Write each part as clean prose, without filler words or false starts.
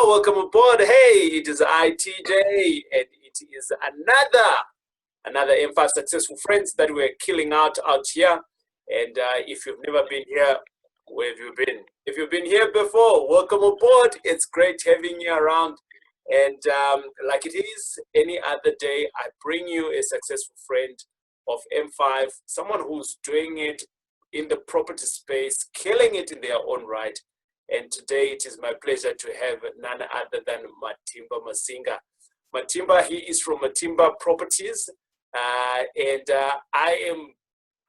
welcome aboard. Hey, it is ITJ, and it is another M5 successful friends that we're killing out here. And if you've never been here, where have you been? If you've been here before, welcome aboard. It's great having you around. And like it is any other day, I bring you a successful friend of M5, someone who's doing it in the property space, killing it in their own right. And today it is my pleasure to have none other than Matimba Masingi. Matimba, he is from Matimba Properties,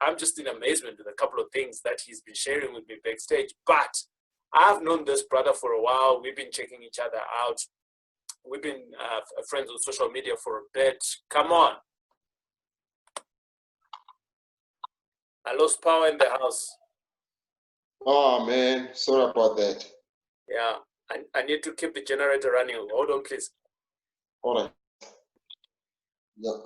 I'm just in amazement with a couple of things that he's been sharing with me backstage. But I've known this brother for a while. We've been checking each other out. We've been friends on social media for a bit. Come on. I lost power in the house. Oh man, sorry about that. Yeah, I need to keep the generator running. Hold on, please. All right. Yeah.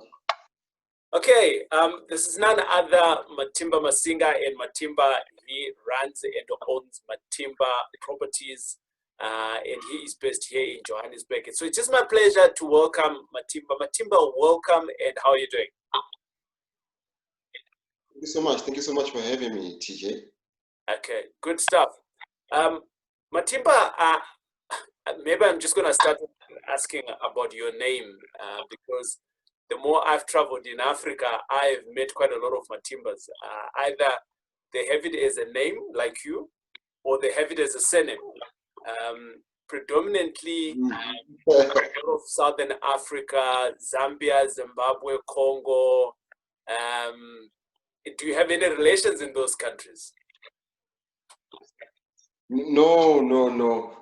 Okay, this is none other Matimba Masingi, and Matimba, he runs and owns Matimba Properties, and he is based here in Johannesburg. So it's just my pleasure to welcome Matimba. Matimba, welcome, and how are you doing? Thank you so much. Thank you so much for having me, TJ. Okay, good stuff. Matimba, maybe I'm just going to start asking about your name because the more I've traveled in Africa, I've met quite a lot of Matimbas. Either they have it as a name like you, or they have it as a surname. Predominantly, a lot of Southern Africa, Zambia, Zimbabwe, Congo. Do you have any relations in those countries? No.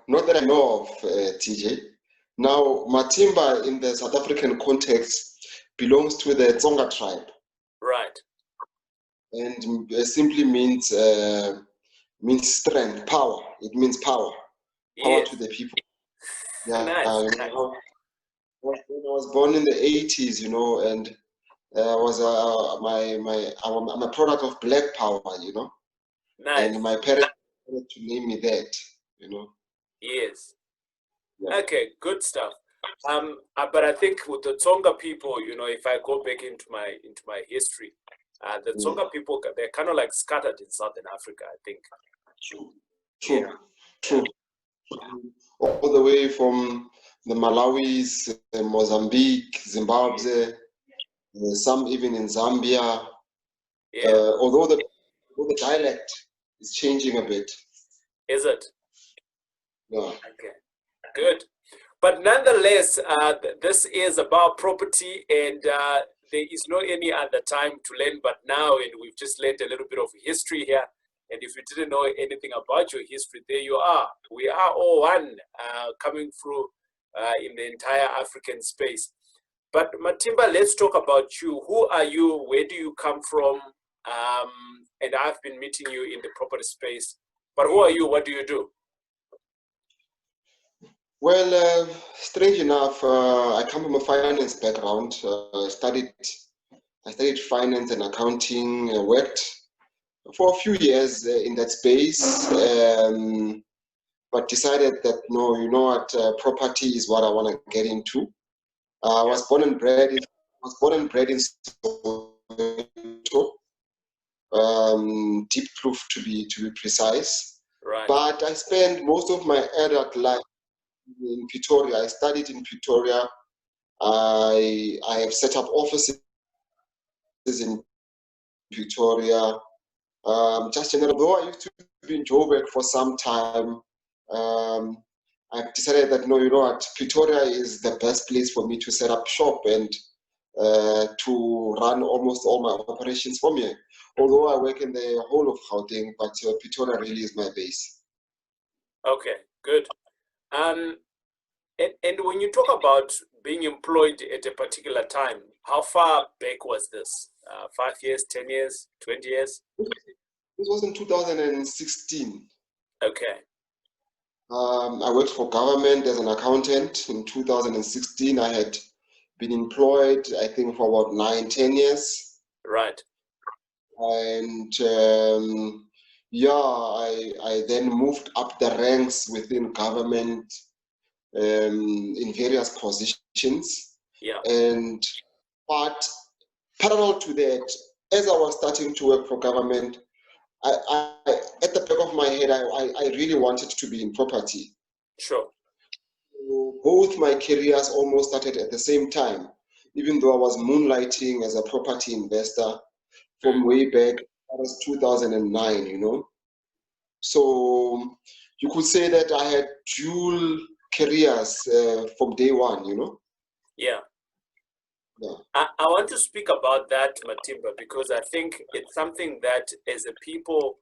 Not that I know of, TJ. Now, Matimba in the South African context belongs to the Tsonga tribe. Right. And simply means strength, power. It means power. Power Yes. to the people. Yeah. Nice. When I was born in the 80s, you know, and I'm a product of black power, you know. Nice. And my parents wanted to name me that, you know. Yes. Yeah. Okay, good stuff. But I think with the Tsonga people, you know, if I go back into my history, the Tsonga people, they're kind of like scattered in Southern Africa, I think. True. All the way from the Malawis, Mozambique, Zimbabwe, some even in Zambia. Yeah. Although the dialect is changing a bit. Is it? Yeah. Okay, good. But nonetheless, this is about property, and there is no any other time to learn but now, and we've just learned a little bit of history here. And if you didn't know anything about your history, there you are. We are all one coming through in the entire African space. But Matimba, let's talk about you. Who are you? Where do you come from? And I've been meeting you in the property space. But who are you? What do you do? Well, strange enough, I come from a finance background. I studied finance and accounting. Worked for a few years in that space, but decided that no, you know what, property is what I want to get into. I was born and bred in Soweto, Deep Kloof to be precise. Right. But I spent most of my adult life in Pretoria. I studied in Pretoria. I have set up offices in Pretoria. Just generally, though I used to be in Joburg for some time, I've decided that no, you know what, Pretoria is the best place for me to set up shop and to run almost all my operations from here. Although I work in the whole of Gauteng, but Pretoria really is my base. Okay, good. And when you talk about being employed at a particular time, how far back was this? 5 years, 10 years, 20 years? This was in 2016. Okay. I worked for government as an accountant. In 2016, I had been employed, I think, for about 9-10 years. Right. And I then moved up the ranks within government. in various positions. Yeah. But parallel to that, as I was starting to work for government, at the back of my head, I really wanted to be in property. Sure. So both my careers almost started at the same time, even though I was moonlighting as a property investor from way back, that was 2009, you know. So you could say that I had dual careers from day one, you know. Yeah. Yeah. I want to speak about that, Matimba, because I think it's something that as a people,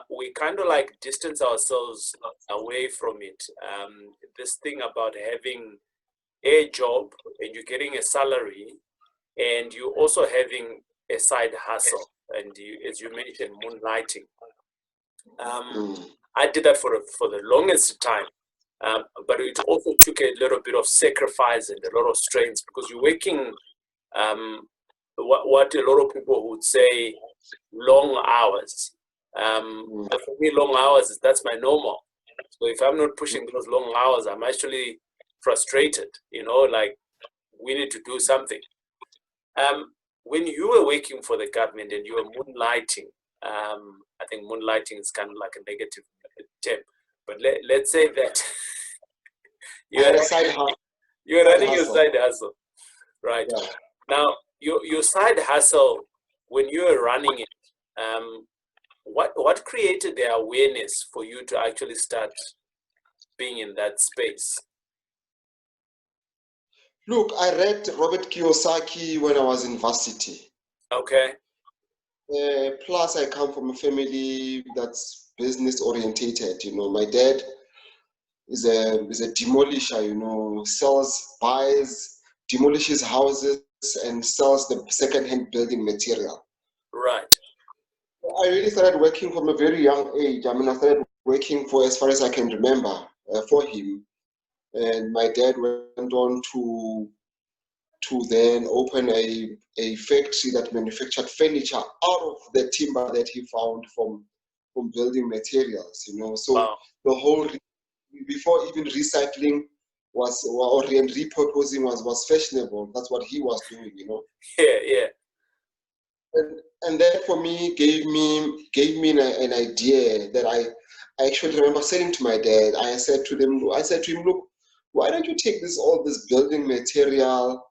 we kind of like distance ourselves away from it. This thing about having a job and you're getting a salary and you also having a side hustle. And you, as you mentioned, moonlighting. I did that for the longest time. But it also took a little bit of sacrifice and a lot of strength because you're working what a lot of people would say long hours. But for me, long hours, that's my normal. So if I'm not pushing those long hours, I'm actually frustrated, you know, like we need to do something. When you were working for the government and you were moonlighting, I think moonlighting is kind of like a negative term, but let's say that I had a side hustle. you're running your side hustle, right? Yeah. Now, your side hustle, when you were running it, what created the awareness for you to actually start being in that space? Look, I read Robert Kiyosaki when I was in varsity. Okay. Plus, I come from a family that's business orientated. You know, my dad is a demolisher. You know, buys, demolishes houses, and sells the second-hand building material. Right. I really started working from a very young age. I mean, I started working for as far as I can remember for him, and my dad went on to then open a factory that manufactured furniture out of the timber that he found from building materials, you know. So Wow. the whole, before even recycling or repurposing was fashionable, that's what he was doing, you know. Yeah, yeah. And that for me gave me an idea that I actually remember saying to my dad. I said to him, look, why don't you take all this building material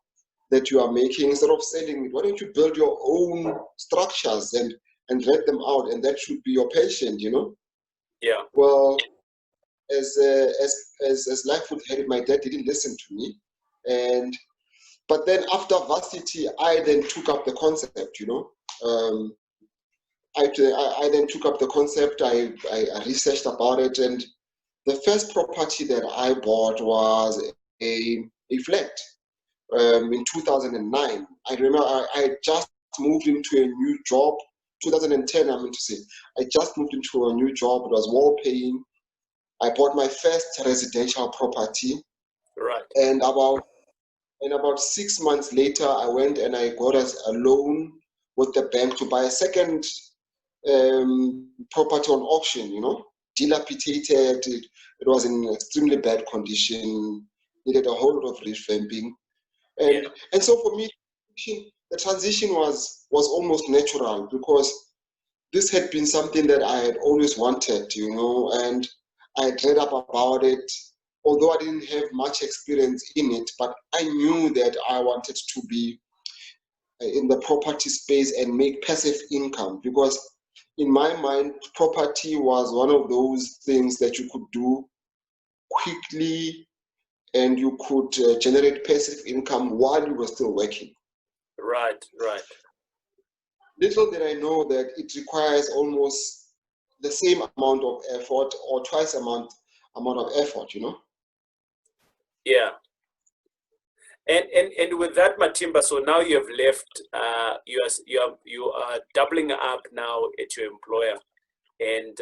that you are making, instead of selling it, why don't you build your own structures and rent them out, and that should be your passion, you know? Yeah. Well, as life would have it, my dad didn't listen to me, but then after varsity, I then took up the concept, you know. I then took up the concept. I researched about it, and the first property that I bought was a flat. In 2009. I remember I just moved into a new job. 2010, I mean to say. I just moved into a new job. It was well paying. I bought my first residential property. Right. And about 6 months later, I went and I got us a loan with the bank to buy a second property on auction, you know, dilapidated. It was in extremely bad condition, needed a whole lot of revamping. Yeah. And so for me, the transition was almost natural, because this had been something that I had always wanted, you know, and I had read up about it, although I didn't have much experience in it, but I knew that I wanted to be in the property space and make passive income, because in my mind, property was one of those things that you could do quickly, and you could generate passive income while you were still working. Right. Right. Little did I know that it requires almost the same amount of effort, or twice amount of effort, you know. Yeah. And with that, Matimba, so now you have left. You are doubling up now at your employer, and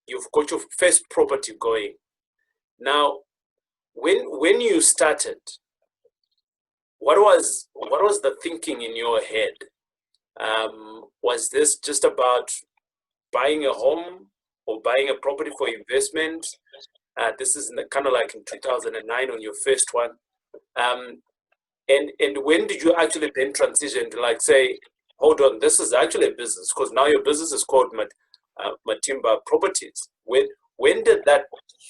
you've got your first property going. Now, when you started, what was the thinking in your head? Was this just about buying a home or buying a property for investment? This is kind of like in 2009 on your first one. And when did you actually then transition to like say, hold on, this is actually a business? Because now your business is called Matimba Properties. When did that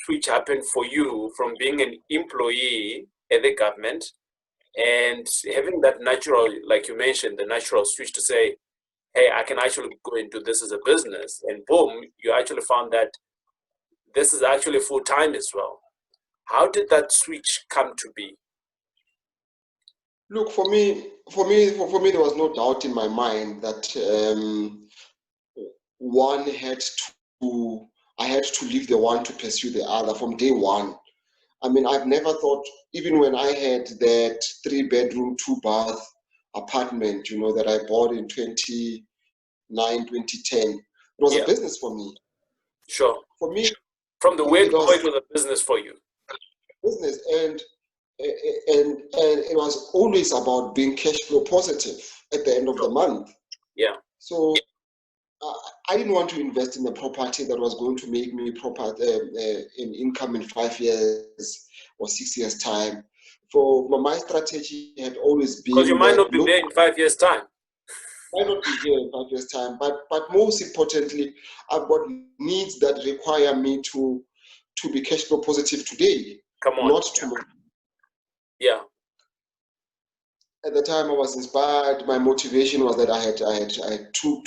switch happen for you from being an employee at the government and having that natural, like you mentioned, the natural switch to say, hey, I can actually go into this as a business, and boom, you actually found that this is actually full-time as well. How did that switch come to be? Look, for me, there was no doubt in my mind that I had to leave the one to pursue the other from day one. I mean, I've never thought, even when I had that 3-bedroom, 2-bath apartment, that I bought in 2010, it was a business for me. Sure. For me, from the word go, it was a business for you. Business, and it was always about being cash flow positive at the end of the month. Yeah. So I didn't want to invest in a property that was going to make me an income in 5 years or 6 years time. For my strategy had always been, because you might not be there in 5 years time. Might not be here in 5 years time, but most importantly, I've got needs that require me to be cash flow positive today. Come on. Not tomorrow. Yeah. At the time, I was inspired. My motivation was that I had two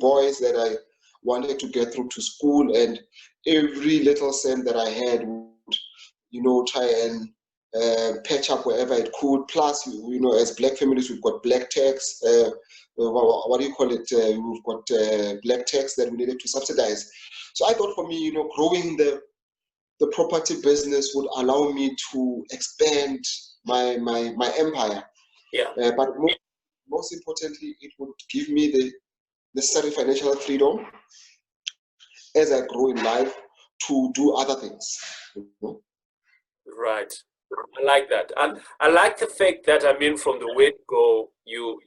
boys that I wanted to get through to school, and every little cent that I had would, try and patch up wherever it could. Plus, as black families, we've got black tax. What do you call it? We've got black tax that we needed to subsidize. So I thought, for me, growing the property business would allow me to expand my empire. Yeah. But most importantly, it would give me the necessary financial freedom as I grow in life to do other things. Right. I like that. And I like the fact that, from the word go, you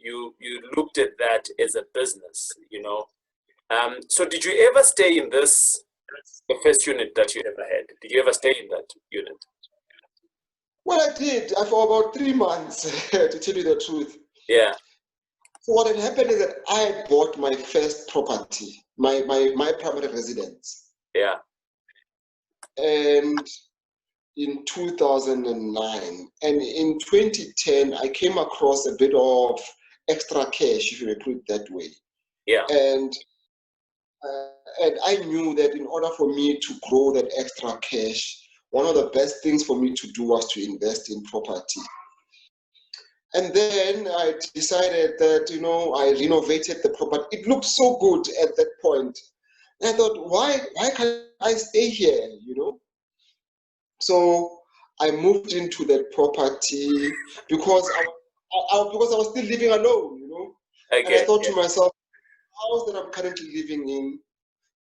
looked at that as a business, So did you ever stay in the first unit that you ever had? Did you ever stay in that unit? Well, I did for about 3 months, to tell you the truth. Yeah. So what had happened is that I bought my first property, my primary residence. Yeah. And in 2009, and in 2010, I came across a bit of extra cash, if you may put it that way. Yeah. And I knew that in order for me to grow that extra cash, one of the best things for me to do was to invest in property. And then I decided that, I renovated the property. It looked so good at that point. And I thought, why can't I stay here, So I moved into that property because I was still living alone, Okay. And I thought to myself, the house that I'm currently living in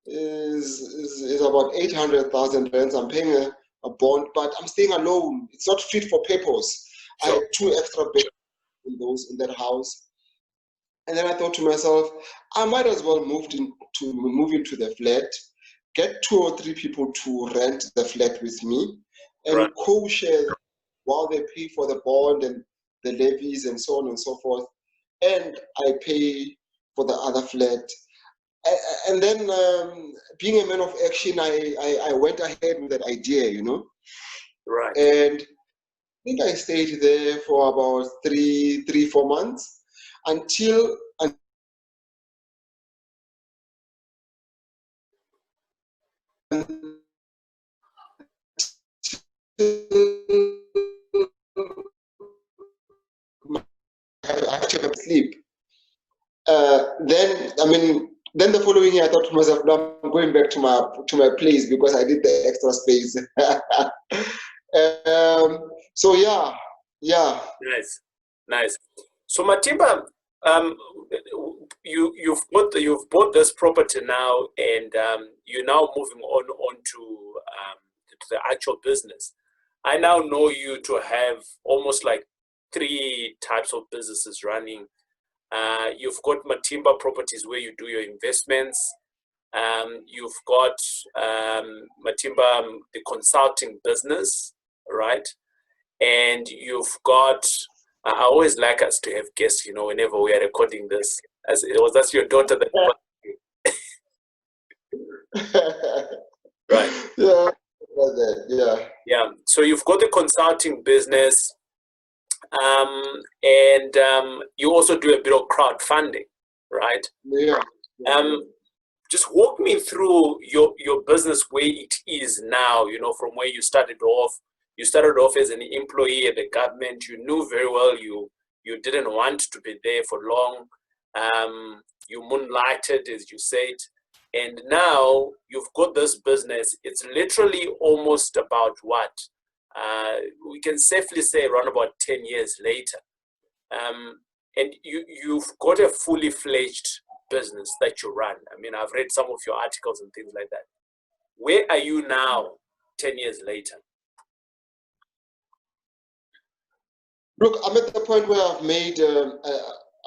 is about 800,000 rands. I'm paying a bond, but I'm staying alone. It's not fit for purpose. Sure. I had 2 extra beds in that house. And then I thought to myself, I might as well move into the flat, get 2 or 3 people to rent the flat with me, and co-share while they pay for the bond and the levies and so on and so forth. And I pay for the other flat. And then, being a man of action, I went ahead with that idea, Right. And I think I stayed there for about 4 months until I actually sleep. Then the following year, I thought to myself, no, I'm going back to my place because I did the extra space. So yeah. Nice. So Matimba, you've bought this property now, and you're now moving on to the actual business. I now know you to have almost like 3 types of businesses running. You've got Matimba Properties, where you do your investments. You've got Matimba, the consulting business, right? And you've got, I always like us to have guests, whenever we are recording this. As it was that's your daughter that right. Yeah. Yeah. So you've got the consulting business, and you also do a bit of crowdfunding, right? Yeah. Just walk me through your business where it is now, from where you started off. You started off as an employee at the government. You knew very well you didn't want to be there for long. You moonlighted, as you said. And now you've got this business. It's literally almost about what? We can safely say around about 10 years later. And you've got a fully fledged business that you run. I mean, I've read some of your articles and things like that. Where are you now, 10 years later? Look, I'm at the point where I've made a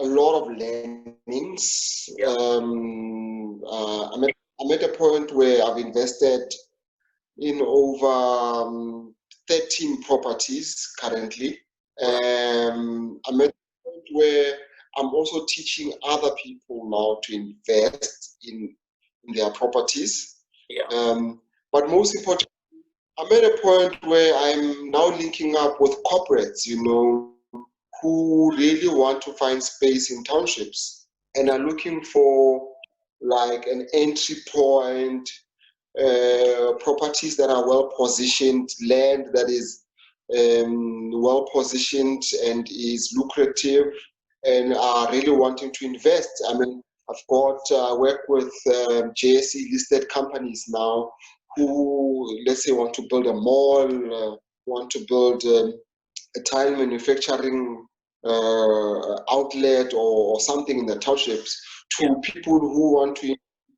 lot of learnings. Yeah. I'm at a point where I've invested in over 13 properties currently. I'm at a point where I'm also teaching other people now to invest in their properties. Yeah. But most importantly, I'm at a point where I'm now linking up with corporates, who really want to find space in townships and are looking for like an entry point, properties that are well positioned, land that is well positioned and is lucrative, and are really wanting to invest. I mean, I've got work with JSE listed companies now who, let's say, want to build a mall, want to build a tile manufacturing outlet or something in the townships, to people who want to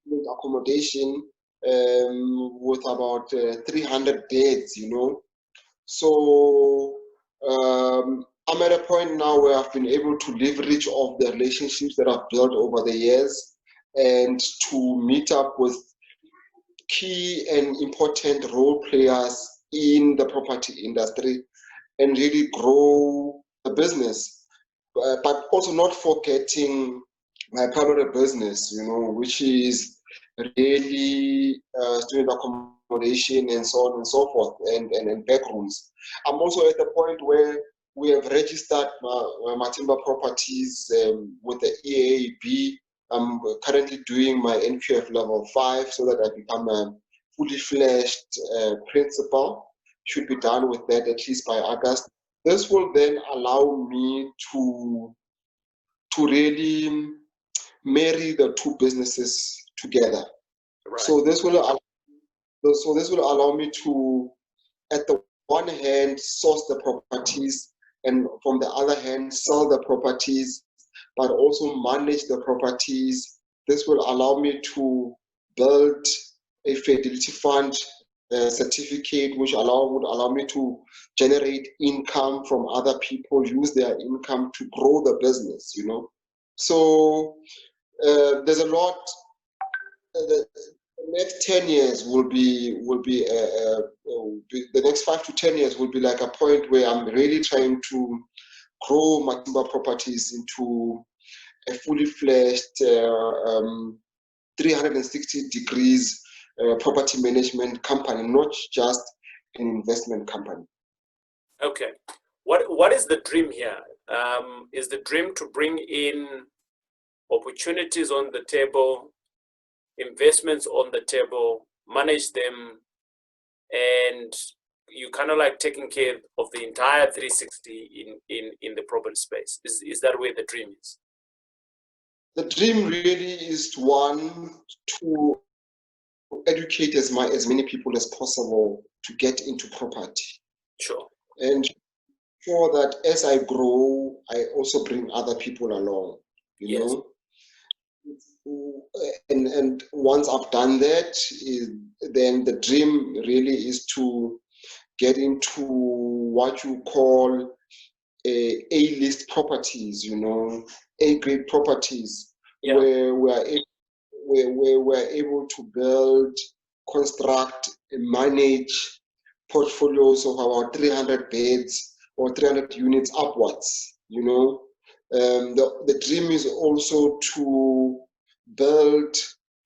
build accommodation with about 300 beds, So I'm at a point now where I've been able to leverage off the relationships that I've built over the years and to meet up with key and important role players in the property industry and really grow the business, but also not forgetting my primary business, which is really student accommodation and so on and so forth, and back rooms. I'm also at the point where we have registered Matimba Properties with the EAB. I'm currently doing my NQF level 5 so that I become a fully fledged principal. Should be done with that at least by August. This will then allow me to really marry the two businesses together. Right. So this will allow me to, at the one hand, source the properties, and from the other hand, sell the properties, but also manage the properties. This will allow me to build a fidelity fund certificate, which would allow me to generate income from other people, use their income to grow the business, So there's a lot. The next 10 years will be the next 5 to 10 years will be like a point where I'm really trying to grow Matimba Properties into a fully fledged 360 degrees property management company, not just an investment company. Okay. What is the dream here? Is the dream to bring in opportunities on the table, investments on the table, manage them, and you kind of like taking care of the entire 360 in the property space? Is that where the dream is? The dream really is to educate as many people as possible to get into property. Sure. And sure that as I grow, I also bring other people along, you know. And once I've done that, then the dream really is to get into what you call A-list properties, A-grade properties, where we were able to build, construct, and manage portfolios of about 300 beds or 300 units upwards. The dream is also to build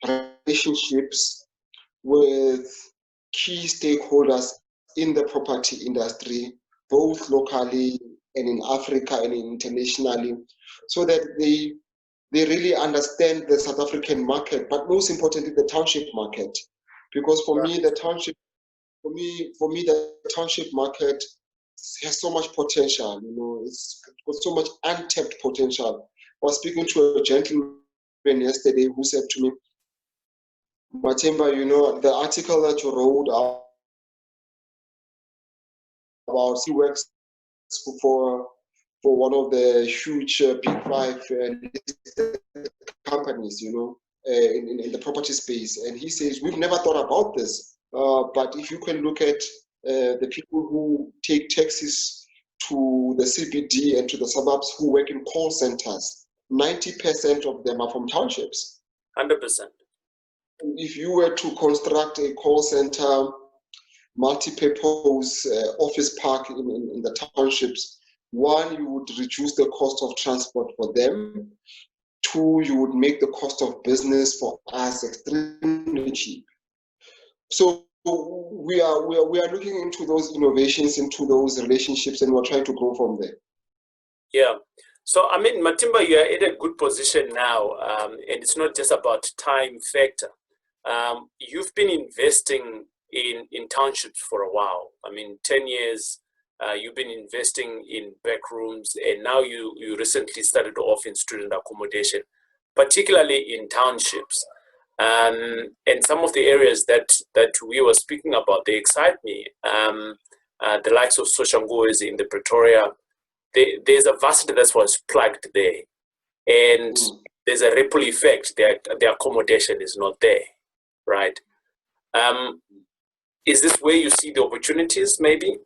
relationships with key stakeholders in the property industry, both locally and in Africa and internationally, so that they really understand the South African market, but most importantly, the township market. Because for me, the township market has so much potential. It's got so much untapped potential. I was speaking to a gentleman yesterday who said to me, Matimba, the article that you wrote about he works for one of the huge big five listed companies, in the property space. And he says, we've never thought about this. But if you can look at the people who take taxis to the CBD and to the suburbs who work in call centers, 90% of them are from townships. 100%. If you were to construct a call center, multi-purpose office park in the townships, one, you would reduce the cost of transport for them. Two, you would make the cost of business for us extremely cheap. So we are looking into those innovations, into those relationships, and we're trying to grow from there. Yeah. So, Matimba, you are in a good position now, and it's not just about time factor. You've been investing in townships for a while. 10 years, you've been investing in back rooms, and now you recently started off in student accommodation, particularly in townships. And some of the areas that we were speaking about, they excite me. The likes of Soshanguve is in the Pretoria. There's a varsity that was plugged there, and there's a ripple effect. The accommodation is not there, right? Is this where you see the opportunities, maybe?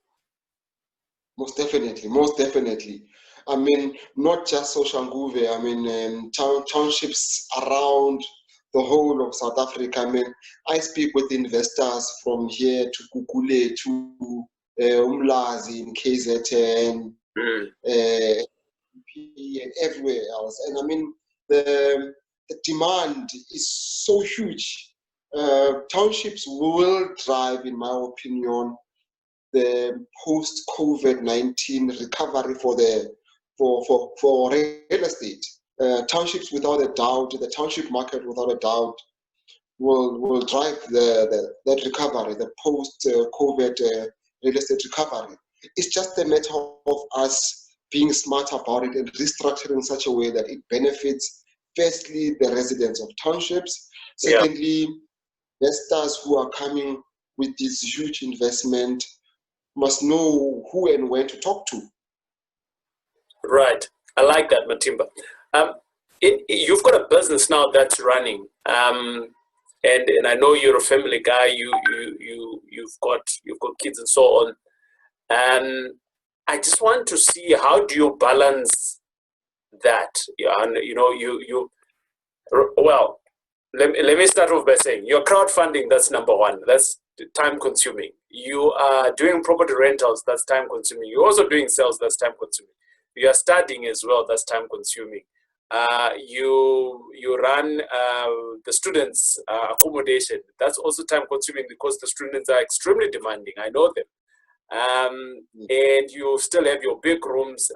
Most definitely. Not just Soshanguve. Townships around the whole of South Africa. I speak with investors from here to Kukule to Umlazi in KZN, and everywhere else. And the demand is so huge. Townships will drive, in my opinion, the post-COVID-19 recovery for real estate. Townships, without a doubt, the township market, without a doubt, will drive that recovery, the post-COVID real estate recovery. It's just a matter of us being smart about it and restructuring in such a way that it benefits, firstly, the residents of townships. Secondly, investors who are coming with this huge investment must know who and when to talk to. Right. I like that, Matimba. You've got a business now that's running, and I know you're a family guy. You've got kids and so on. I just want to see, how do you balance that? Well, let me start off by saying you're crowdfunding. That's number one. That's time consuming. You are doing property rentals. That's time consuming. You're also doing sales. That's time consuming. You are studying as well. That's time consuming. You run the students' accommodation. That's also time consuming because the students are extremely demanding. I know them. And you still have your big rooms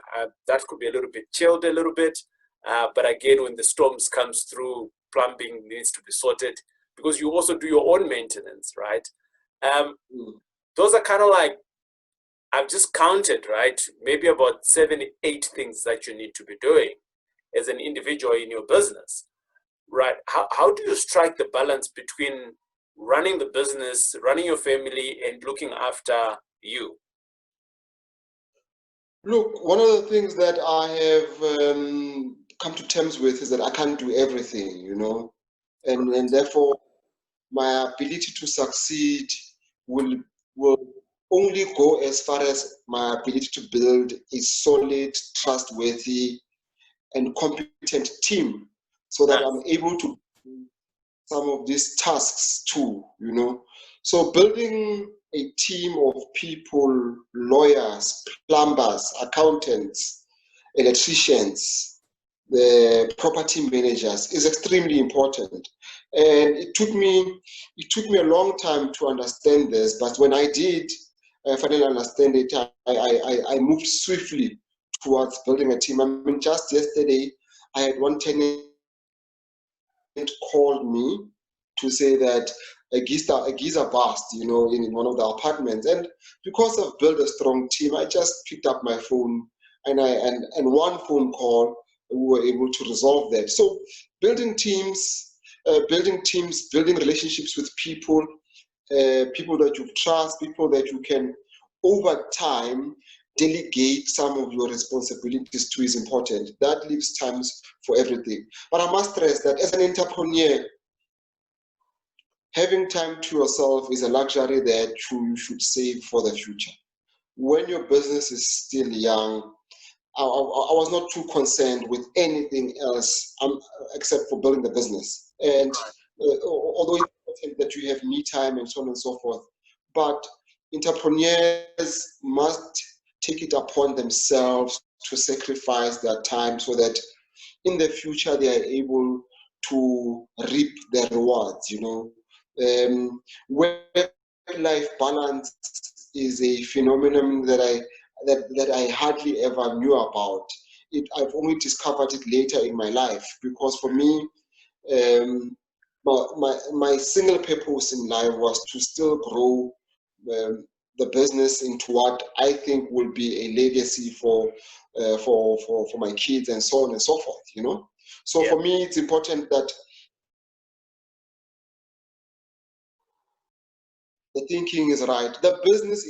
that could be a little bit chilled a little bit. But again, when the storms comes through, plumbing needs to be sorted because you also do your own maintenance, right? Those are kind of like, I've just counted, right? Maybe about 7, 8 things that you need to be doing as an individual in your business, right? How do you strike the balance between running the business, running your family, and looking after you? Look, one of the things that I have come to terms with is that I can't do everything, and therefore my ability to succeed will only go as far as my ability to build a solid, trustworthy, and competent team, so that I'm able to some of these tasks too, you know. So building a team of people, lawyers, plumbers, accountants, electricians, the property managers is extremely important. And it took me a long time to understand this, but when I did finally understand it, I moved swiftly towards building a team. I mean, just yesterday, I had one tenant called me to say that a geyser burst, you know, in one of the apartments. And because I've built a strong team, I just picked up my phone and one phone call, we were able to resolve that. So building teams, building relationships with people, people that you trust, people that you can, over time, delegate some of your responsibilities to is important. That leaves times for everything. But I must stress that as an entrepreneur, having time to yourself is a luxury that you should save for the future. When your business is still young, I was not too concerned with anything else except for building the business. And although it's important that you have me time and so on and so forth, but entrepreneurs must take it upon themselves to sacrifice their time so that in the future they are able to reap the rewards, you know. Work-life balance is a phenomenon that I hardly ever knew about. I've only discovered it later in my life, because for me, my single purpose in life was to still grow the business into what I think will be a legacy for my kids and so on and so forth, you know. So for me, it's important that the thinking is right. The business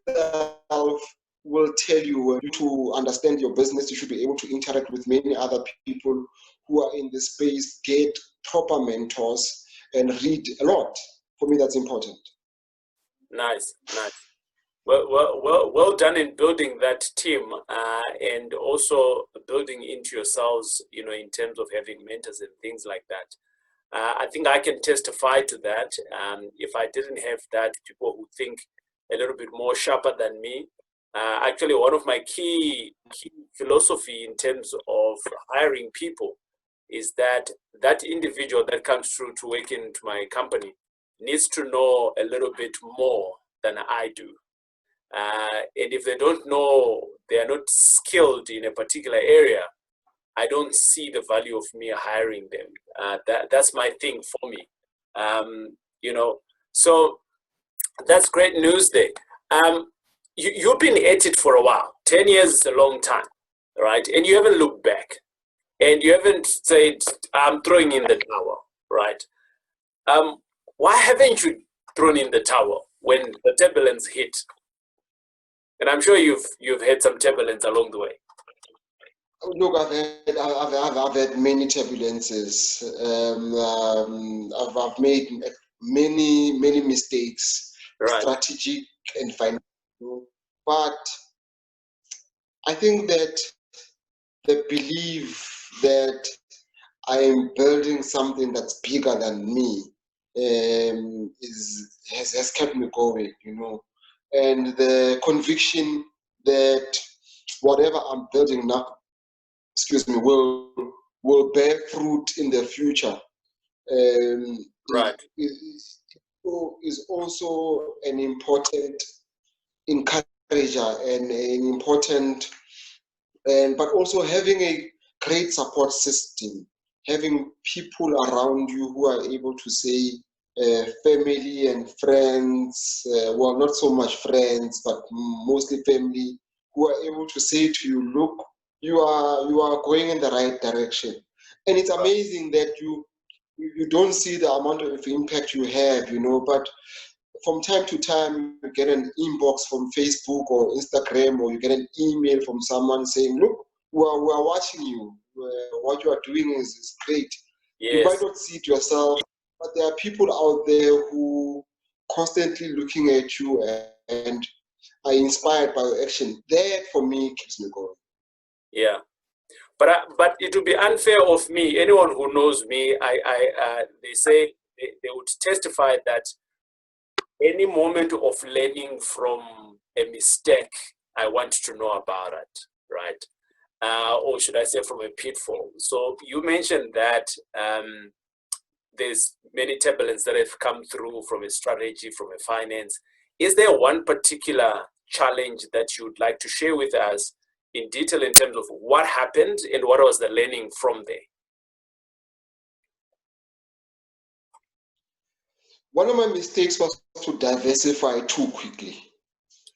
itself will tell you, to understand your business, you should be able to interact with many other people who are in the space, get proper mentors, and read a lot. For me, that's important. Nice, nice. Well done in building that team, and also building into yourselves, you know, in terms of having mentors and things like that. I think I can testify to that. If I didn't have that, people who think a little bit more sharper than me. Actually, one of my key philosophy in terms of hiring people is that that individual that comes through to work into my company needs to know a little bit more than I do. And if they don't know, they are not skilled in a particular area, I don't see the value of me hiring them. That's my thing for me. You know, so that's great news there. You've been at it for a while. 10 years is a long time, right? And you haven't looked back. And you haven't said, I'm throwing in the towel, right? Why haven't you thrown in the towel when the turbulence hit? And I'm sure you've had some turbulence along the way. Look, I've had many turbulences. I've made many mistakes, Right. strategic and financial. But I think that the belief that I am building something that's bigger than me has kept me going, you know, and the conviction that whatever I'm building now, will bear fruit in the future. Right. Is also an important encourager and an important, but also having a great support system, having people around you who are able to say, family and friends, well, not so much friends, but mostly family, who are able to say to you, look, you are going in the right direction. And it's amazing that you don't see the amount of impact you have, you know, but from time to time you get an inbox from Facebook or Instagram, or you get an email from someone saying, look, we are watching you. What you are doing is great. Yes. You might not see it yourself, but there are people out there who constantly looking at you and are inspired by your action. That for me keeps me going. Yeah. But it would be unfair of me. Anyone who knows me, they say they would testify that any moment of learning from a mistake, I want to know about it, right? Or should I say from a pitfall? So you mentioned that there's many turbulence that have come through from a strategy, from a finance. Is there one particular challenge that you would like to share with us in detail in terms of what happened and what was the learning from there? One of my mistakes was to diversify too quickly.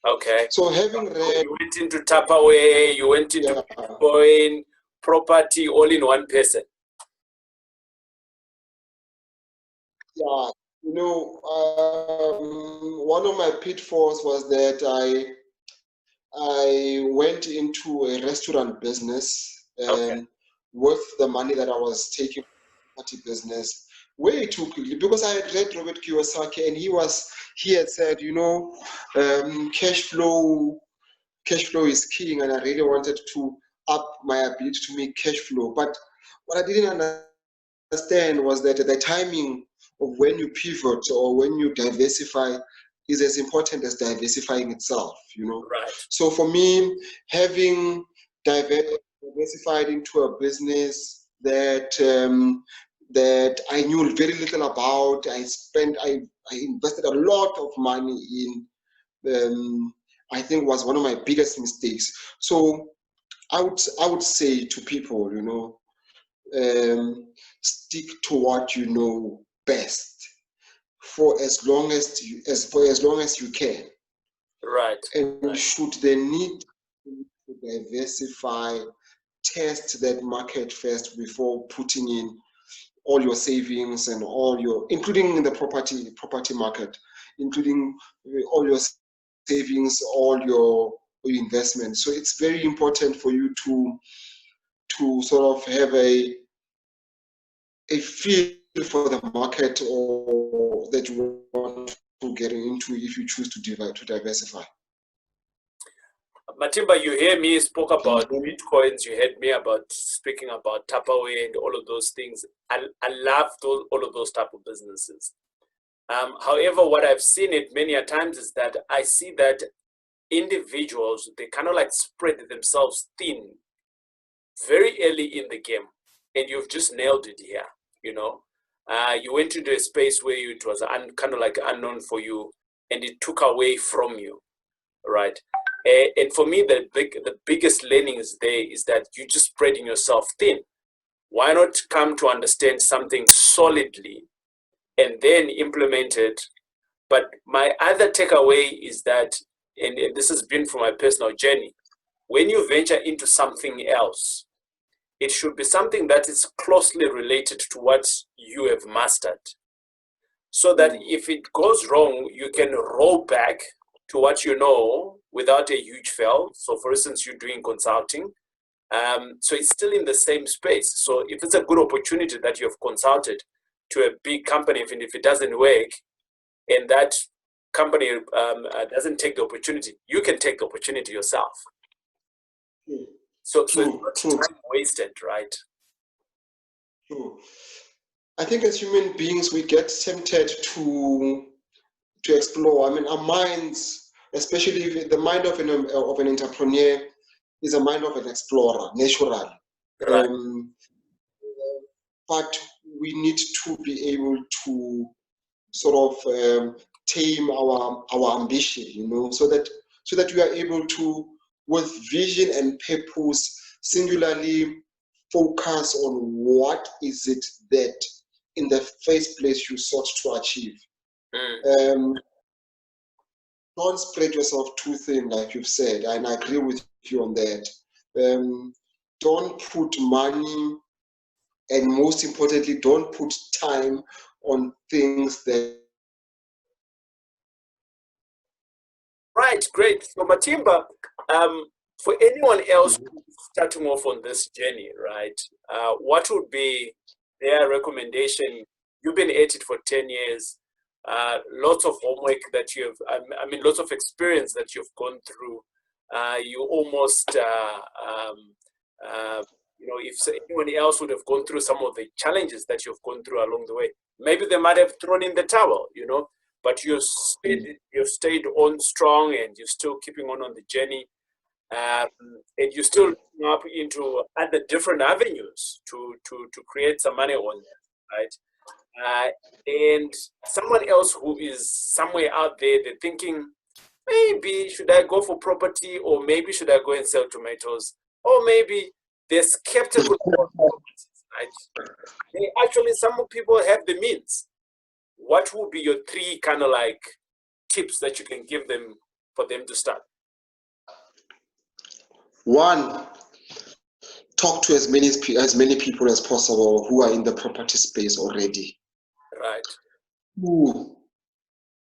Okay. So having read, you went into Tupperware, you went into Bitcoin, property, all in one person. Yeah, you know, one of my pitfalls was that I went into a restaurant business with the money that I was taking from the property business way too quickly, because I had read Robert Kiyosaki, and he had said, you know, cash flow is king, and I really wanted to up my ability to make cash flow. But what I didn't understand was that the timing of when you pivot or when you diversify is as important as diversifying itself, you know. Right. So for me, having diversified into a business that that I knew very little about, I invested a lot of money in, I think was one of my biggest mistakes. So I would say to people, you know, stick to what you know best for as long as you can. Right. And should the need to diversify, test that market first before putting in all your savings and all your, including in the property market, including all your savings, all your investments. So it's very important for you to sort of have a feel for the market or that you want to get into if you choose to diversify. Matimba, you hear me spoke about Bitcoins, you heard me about speaking about Tupperware and all of those things. I love all of those type of businesses. However, what I've seen it many a times is that I see that individuals, they kind of like spread themselves thin very early in the game. And you've just nailed it here, you know. You went into a space where it was kind of like unknown for you, and it took away from you, right? And for me, the biggest learning is there is that you're just spreading yourself thin. Why not come to understand something solidly and then implement it? But my other takeaway is that, and this has been from my personal journey, when you venture into something else, it should be something that is closely related to what you have mastered, so that if it goes wrong, you can roll back to what you know without a huge fail. So for instance, you're doing consulting. So it's still in the same space. So if it's a good opportunity that you have consulted to a big company, even if it doesn't work, and that company doesn't take the opportunity, you can take the opportunity yourself. So it's not time wasted, right? True. I think as human beings, we get tempted to explore. I mean, our minds, especially the mind of an entrepreneur, is a mind of an explorer, naturally. Right. But we need to be able to sort of tame our ambition, you know, so that we are able to, with vision and purpose, singularly focus on what is it that in the first place you sought to achieve. Don't spread yourself too thin, like you've said, and I agree with you on that. Don't put money, and most importantly, don't put time on things that. Right, great. So Matimba, for anyone else starting off on this journey, right, what would be their recommendation? You've been at it for 10 years, lots of homework that you've, I mean, lots of experience that you've gone through. You almost if anyone else would have gone through some of the challenges that you've gone through along the way, maybe they might have thrown in the towel, but you've stayed on strong, and you're still keeping on the journey, and you're still looking up into other different avenues to create some money on that, right? And someone else who is somewhere out there, they're thinking, maybe should I go for property, or maybe should I go and sell tomatoes, or maybe they're skeptical about properties, right? Actually, some people have the means. What would be your three kind of like tips that you can give them for them to start? One, talk to as many people as possible who are in the property space already. Right. Two,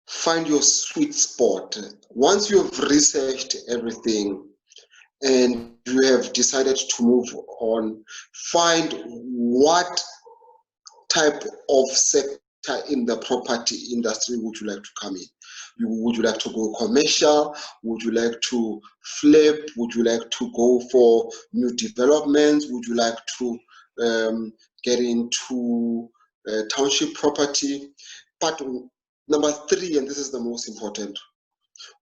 find your sweet spot. Once you've researched everything and you have decided to move on, find what type of sector in the property industry would you like to come in. Would you like to go commercial? Would you like to flip? Would you like to go for new developments? Would you like to get into township property? But number three, and this is the most important,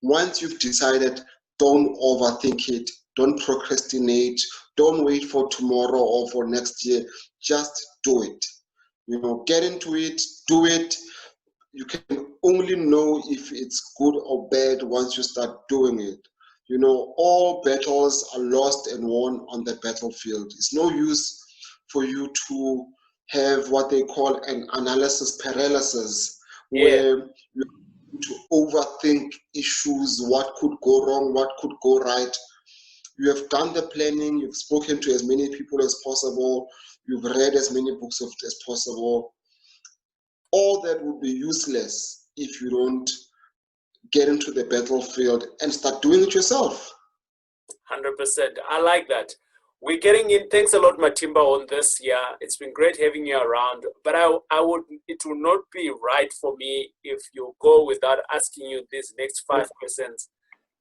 once you've decided, don't overthink it, don't procrastinate, don't wait for tomorrow or for next year, just do it. Get into it, do it. You can only know if it's good or bad once you start doing it. All battles are lost and won on the battlefield. It's no use for you to have what they call an analysis paralysis, where you to overthink issues, what could go wrong, what could go right. You have done the planning, you've spoken to as many people as possible, you've read as many books as possible. All that would be useless if you don't get into the battlefield and start doing it yourself. 100%. I like that. We're getting in. Thanks a lot, Matimba, on this. Yeah, it's been great having you around. But it will not be right for me if you go without asking you these next 5 questions,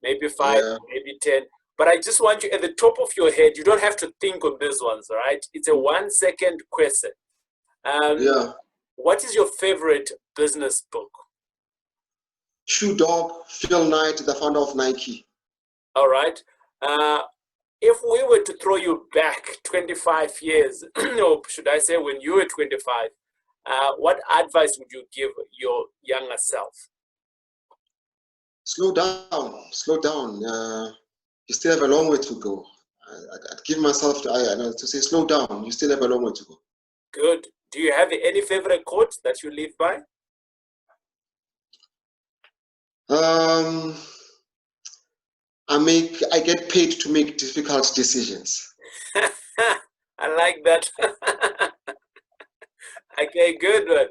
maybe 5, maybe 10. But I just want you at the top of your head. You don't have to think on these ones, all right? It's a 1-second question. What is your favorite business book? Shoe Dog, Phil Knight, the founder of Nike. All right. If we were to throw you back 25 years, or should I say when you were 25, what advice would you give your younger self? Slow down, slow down. You still have a long way to go. I'd give myself to say, slow down, you still have a long way to go. Good. Do you have any favorite quote that you live by? I get paid to make difficult decisions. I like that. Okay, good.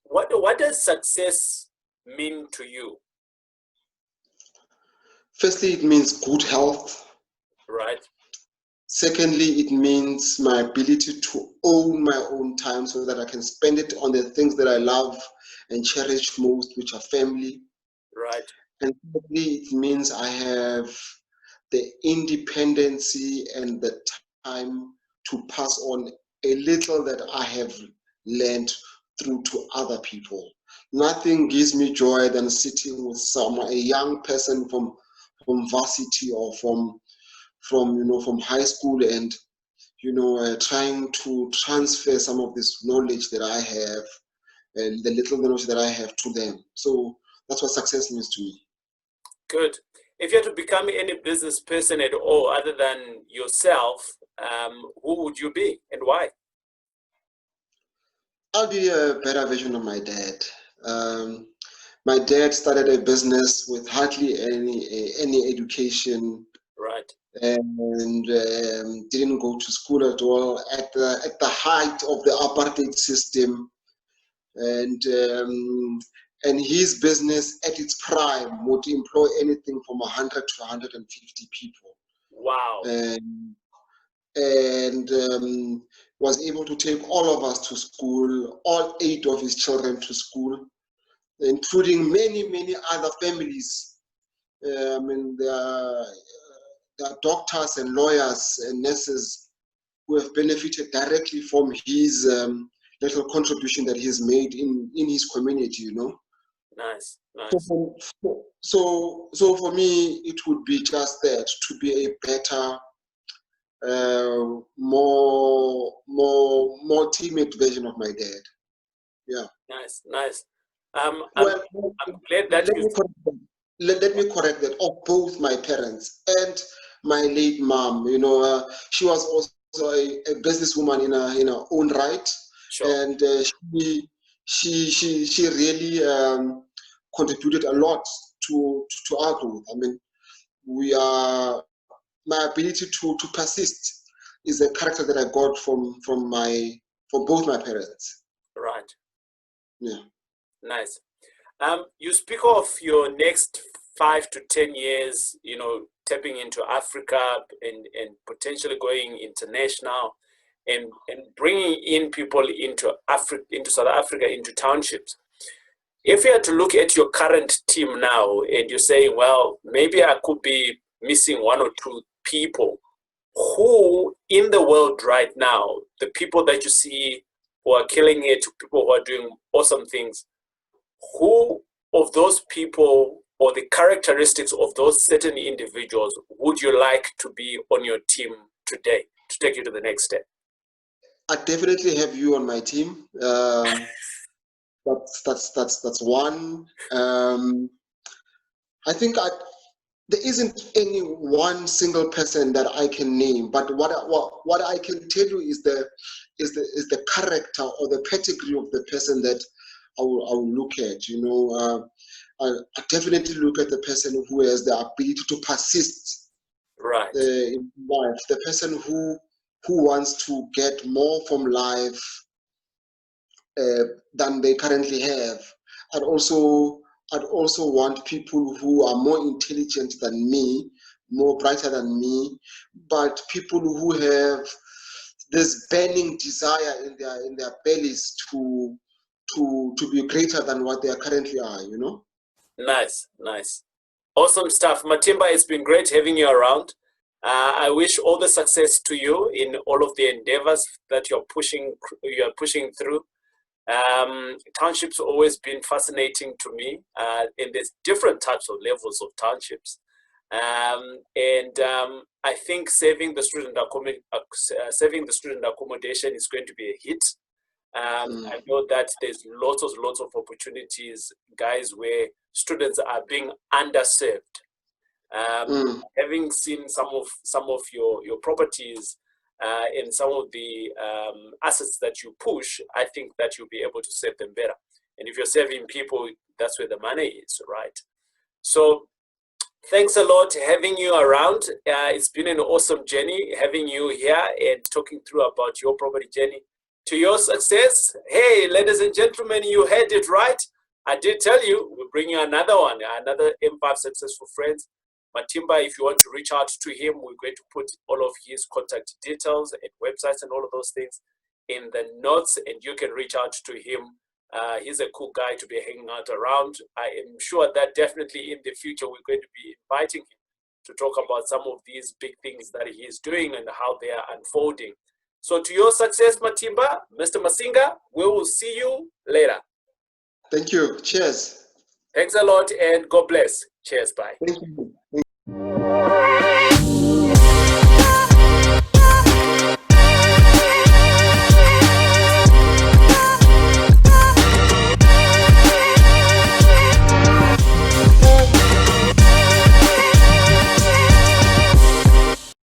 What does success mean to you? Firstly, it means good health. Right. Secondly, it means my ability to own my own time so that I can spend it on the things that I love and cherish most, which are family. Right. And thirdly, it means I have the independency and the time to pass on a little that I have learned through to other people. Nothing gives me joy than sitting with a young person from varsity or from high school and trying to transfer some of this knowledge that I have and the little knowledge that I have to them. So that's what success means to me. Good. If you had to become any business person at all other than yourself, who would you be and why? I'll be a better version of my dad. My dad started a business with hardly any education. Right. And didn't go to school at all at the height of the apartheid system, and his business at its prime would employ anything from 100 to 150 people. Wow. And was able to take all of us to school, all 8 of his children to school, including many other families. And there are doctors and lawyers and nurses who have benefited directly from his little contribution that he's made in his community, you know. Nice, nice. So for me, it would be just that, to be a better, more timid version of my dad. Yeah. Nice, nice. Well, I'm glad that let me correct that, of both my parents and my late mom. You know, she was also a businesswoman in her own right, Sure. and she really contributed a lot to our growth. I mean, my ability to persist is a character that I got from both my parents. Right. Yeah. Nice. You speak of your next 5 to 10 years, you know, tapping into Africa and potentially going international and bringing in people into Africa, into South Africa, into townships. If you had to look at your current team now and you're saying, well, maybe I could be missing 1 or 2 people, who in the world right now, the people that you see who are killing it, people who are doing awesome things, who of those people or the characteristics of those certain individuals would you like to be on your team today to take you to the next step? I definitely have you on my team. That's one. I think there isn't any one single person that I can name, but what I can tell you is the character or the pedigree of the person that I will look at. You know, I definitely look at the person who has the ability to persist, right, in life. The person who wants to get more from life than they currently have. I'd also want people who are more intelligent than me, more brighter than me, but people who have this burning desire in their bellies to be greater than what they are currently are, you know? nice, nice. Awesome stuff. Matimba, it's been great having you around. I wish all the success to you in all of the endeavors that you're pushing through. Townships always been fascinating to me, and there's different types of levels of townships. I think saving the student accommodation is going to be a hit. I know that there's lots of opportunities, guys, where students are being underserved. Having seen some of your properties and some of the assets that you push, I think that you'll be able to save them better. And if you're saving people, that's where the money is, right? So thanks a lot having you around. It's been an awesome journey having you here and talking through about your property journey to your success. Hey, ladies and gentlemen, you heard it right. I did tell you, we'll bring you another one, another M5 Successful Friends. Matimba, if you want to reach out to him, we're going to put all of his contact details and websites and all of those things in the notes, and you can reach out to him. He's a cool guy to be hanging out around. I am sure that definitely in the future, we're going to be inviting him to talk about some of these big things that he is doing and how they are unfolding. So to your success, Matimba, Mr. Masinga, we will see you later. Thank you. Cheers. Thanks a lot and God bless. Cheers. Bye. Thank you.